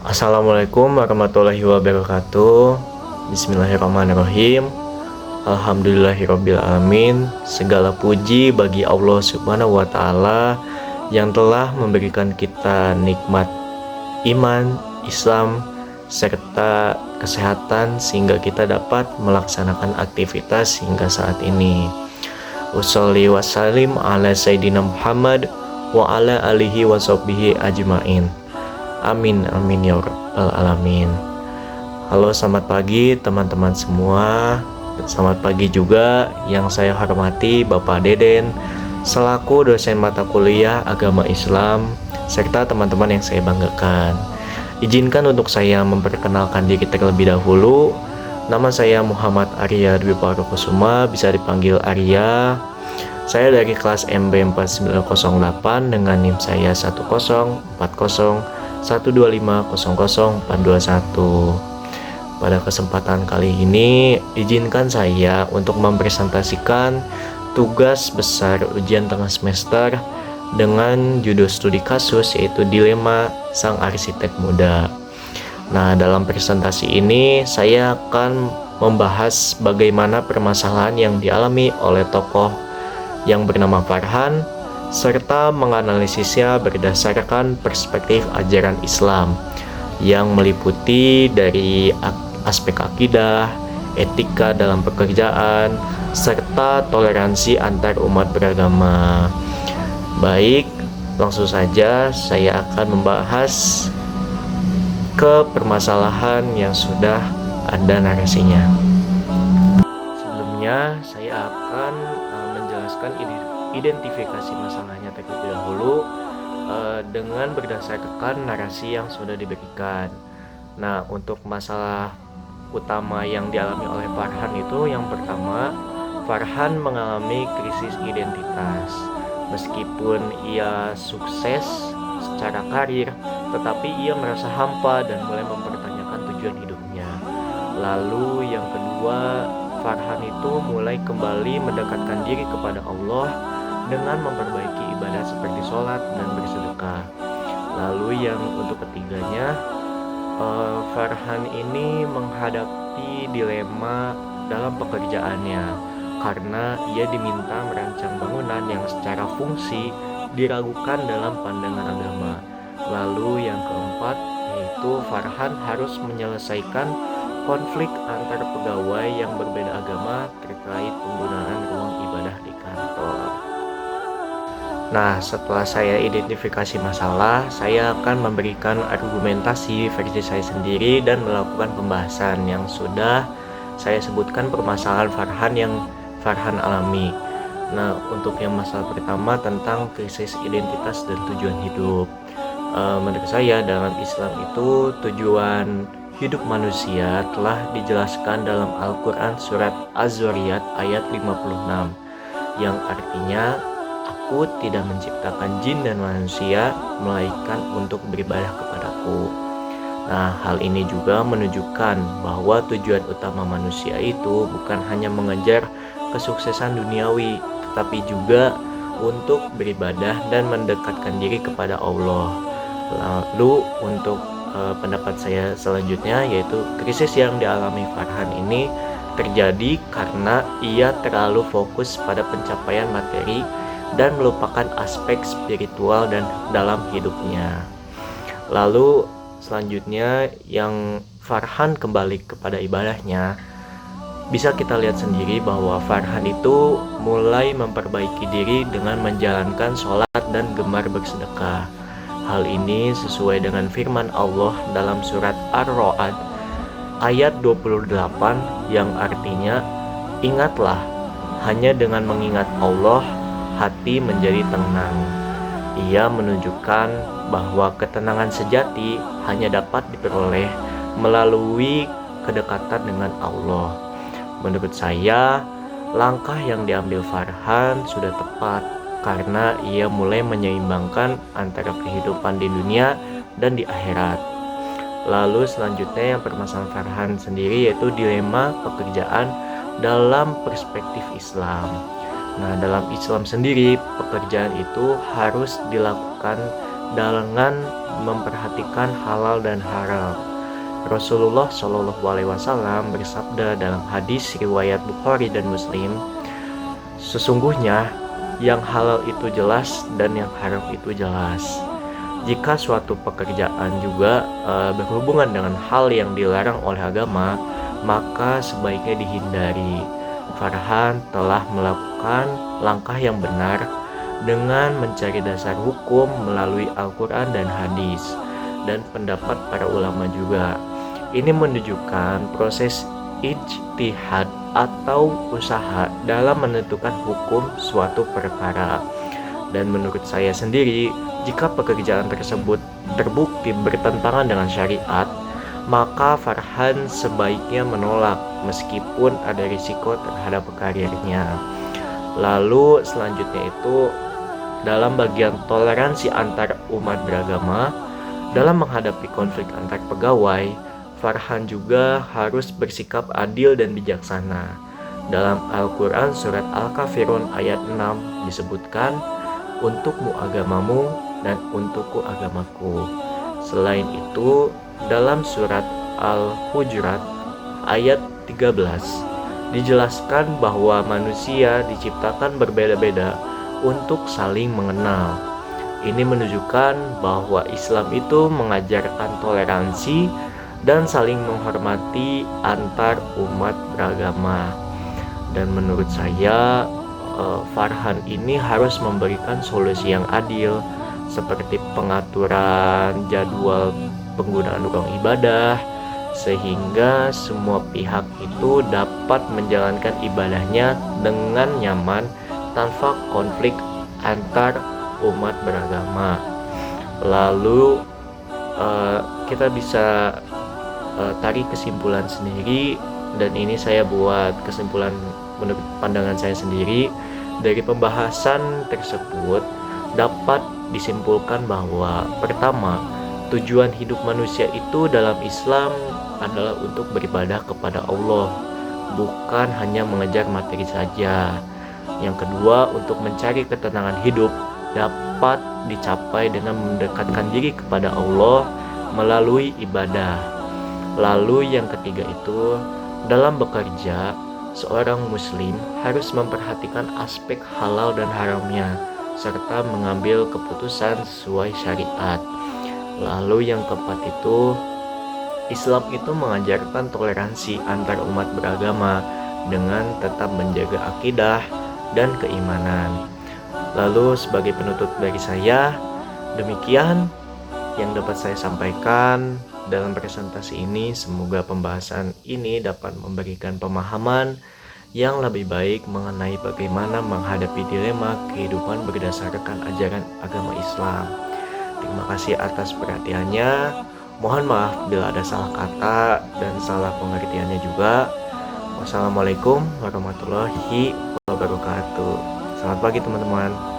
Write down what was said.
Assalamualaikum warahmatullahi wabarakatuh. Bismillahirrahmanirrahim. Alhamdulillahirabbil alamin. Segala puji bagi Allah Subhanahu wa taala yang telah memberikan kita nikmat iman, Islam serta kesehatan sehingga kita dapat melaksanakan aktivitas hingga saat ini. Usholli wassalim ala sayyidina Muhammad wa ala alihi washabbihi ajmain. Amin amin ya rabbal alamin. Halo, selamat pagi teman-teman semua. Selamat pagi juga yang saya hormati Bapak Deden selaku dosen mata kuliah agama Islam serta teman-teman yang saya banggakan. Izinkan untuk saya memperkenalkan diri terlebih dahulu. Nama saya Muhammad Arya Dwi Parokusuma, bisa dipanggil Arya. Saya dari kelas MB 4908 dengan NIM saya 1040125000421. Pada kesempatan kali ini, izinkan saya untuk mempresentasikan tugas besar ujian tengah semester dengan judul studi kasus, yaitu Dilema Sang Arsitek Muda. Nah, dalam presentasi ini saya akan membahas bagaimana permasalahan yang dialami oleh tokoh yang bernama Farhan serta menganalisisnya berdasarkan perspektif ajaran Islam yang meliputi dari aspek akidah, etika dalam pekerjaan, serta toleransi antar umat beragama. Baik, langsung saja saya akan membahas ke permasalahan yang sudah ada narasinya. Sebelumnya saya akan menjelaskan identifikasi masalahnya terlebih dahulu dengan berdasarkan narasi yang sudah diberikan. Nah, untuk masalah utama yang dialami oleh Farhan itu, yang pertama, Farhan mengalami krisis identitas. Meskipun ia sukses secara karir, tetapi ia merasa hampa dan mulai mempertanyakan tujuan hidupnya. Lalu yang kedua, Farhan itu mulai kembali mendekatkan diri kepada Allah dengan memperbaiki ibadah seperti sholat dan bersedekah. Lalu yang untuk ketiganya, Farhan ini menghadapi dilema dalam pekerjaannya karena ia diminta merancang bangunan yang secara fungsi diragukan dalam pandangan agama. Lalu yang keempat, yaitu Farhan harus menyelesaikan konflik antar pegawai yang berbeda agama terkait penggunaan ruang ibadah di kantor. Nah, setelah saya identifikasi masalah, saya akan memberikan argumentasi versi saya sendiri dan melakukan pembahasan yang sudah saya sebutkan permasalahan Farhan yang Farhan alami. Nah, untuk yang masalah pertama tentang krisis identitas dan tujuan hidup. Menurut saya dalam Islam itu tujuan hidup manusia telah dijelaskan dalam Al-Quran surat Az-Zariyat ayat 56 yang artinya, Aku tidak menciptakan jin dan manusia melainkan untuk beribadah kepadaku. Nah, hal ini juga menunjukkan bahwa tujuan utama manusia itu bukan hanya mengejar kesuksesan duniawi, tetapi juga untuk beribadah dan mendekatkan diri kepada Allah. Lalu untuk pendapat saya selanjutnya, yaitu krisis yang dialami Farhan ini terjadi karena ia terlalu fokus pada pencapaian materi dan melupakan aspek spiritual dan dalam hidupnya. Lalu selanjutnya yang Farhan kembali kepada ibadahnya, bisa kita lihat sendiri bahwa Farhan itu mulai memperbaiki diri dengan menjalankan sholat dan gemar bersedekah. Hal ini sesuai dengan firman Allah dalam surat Ar-Ra'd ayat 28 yang artinya, Ingatlah, hanya dengan mengingat Allah hati menjadi tenang. Ia menunjukkan bahwa ketenangan sejati hanya dapat diperoleh melalui kedekatan dengan Allah. Menurut saya, langkah yang diambil Farhan sudah tepat karena ia mulai menyeimbangkan antara kehidupan di dunia dan di akhirat. Lalu selanjutnya yang permasalahan Farhan sendiri, yaitu dilema pekerjaan dalam perspektif Islam. Nah, dalam Islam sendiri, pekerjaan itu harus dilakukan dengan memperhatikan halal dan haram. Rasulullah Shallallahu Alaihi Wasallam bersabda dalam hadis riwayat Bukhari dan Muslim, sesungguhnya yang halal itu jelas dan yang haram itu jelas. Jika suatu pekerjaan juga berhubungan dengan hal yang dilarang oleh agama, maka sebaiknya dihindari. Farhan telah melakukan langkah yang benar dengan mencari dasar hukum melalui Al-Quran dan hadis dan pendapat para ulama juga. Ini menunjukkan proses ijtihad atau usaha dalam menentukan hukum suatu perkara. Dan menurut saya sendiri, jika pekerjaan tersebut terbukti bertentangan dengan syariat, maka Farhan sebaiknya menolak meskipun ada risiko terhadap karirnya. Lalu selanjutnya itu dalam bagian toleransi antar umat beragama, dalam menghadapi konflik antar pegawai, Farhan juga harus bersikap adil dan bijaksana. Dalam Al-Quran surat Al-Kafirun ayat 6 disebutkan, untukmu agamamu dan untukku agamaku. Selain itu, dalam surat Al-Hujurat ayat 13 dijelaskan bahwa manusia diciptakan berbeda-beda untuk saling mengenal. Ini menunjukkan bahwa Islam itu mengajarkan toleransi dan saling menghormati antar umat beragama. Dan menurut saya Farhan ini harus memberikan solusi yang adil seperti pengaturan jadwal penggunaan ruang ibadah sehingga semua pihak itu dapat menjalankan ibadahnya dengan nyaman tanpa konflik antar umat beragama. Lalu kita bisa tarik kesimpulan sendiri, dan ini saya buat kesimpulan menurut pandangan saya sendiri. Dari pembahasan tersebut dapat disimpulkan bahwa pertama, tujuan hidup manusia itu dalam Islam adalah untuk beribadah kepada Allah, bukan hanya mengejar materi saja. Yang kedua, untuk mencari ketenangan hidup dapat dicapai dengan mendekatkan diri kepada Allah melalui ibadah. Lalu yang ketiga itu, dalam bekerja, seorang muslim harus memperhatikan aspek halal dan haramnya, serta mengambil keputusan sesuai syariat. Lalu yang keempat itu, Islam itu mengajarkan toleransi antar umat beragama dengan tetap menjaga akidah dan keimanan. Lalu sebagai penutup dari saya, demikian yang dapat saya sampaikan dalam presentasi ini. Semoga pembahasan ini dapat memberikan pemahaman yang lebih baik mengenai bagaimana menghadapi dilema kehidupan berdasarkan ajaran agama Islam. Terima kasih atas perhatiannya. Mohon maaf bila ada salah kata dan salah pengertiannya juga. Wassalamualaikum warahmatullahi wabarakatuh. Selamat pagi teman-teman.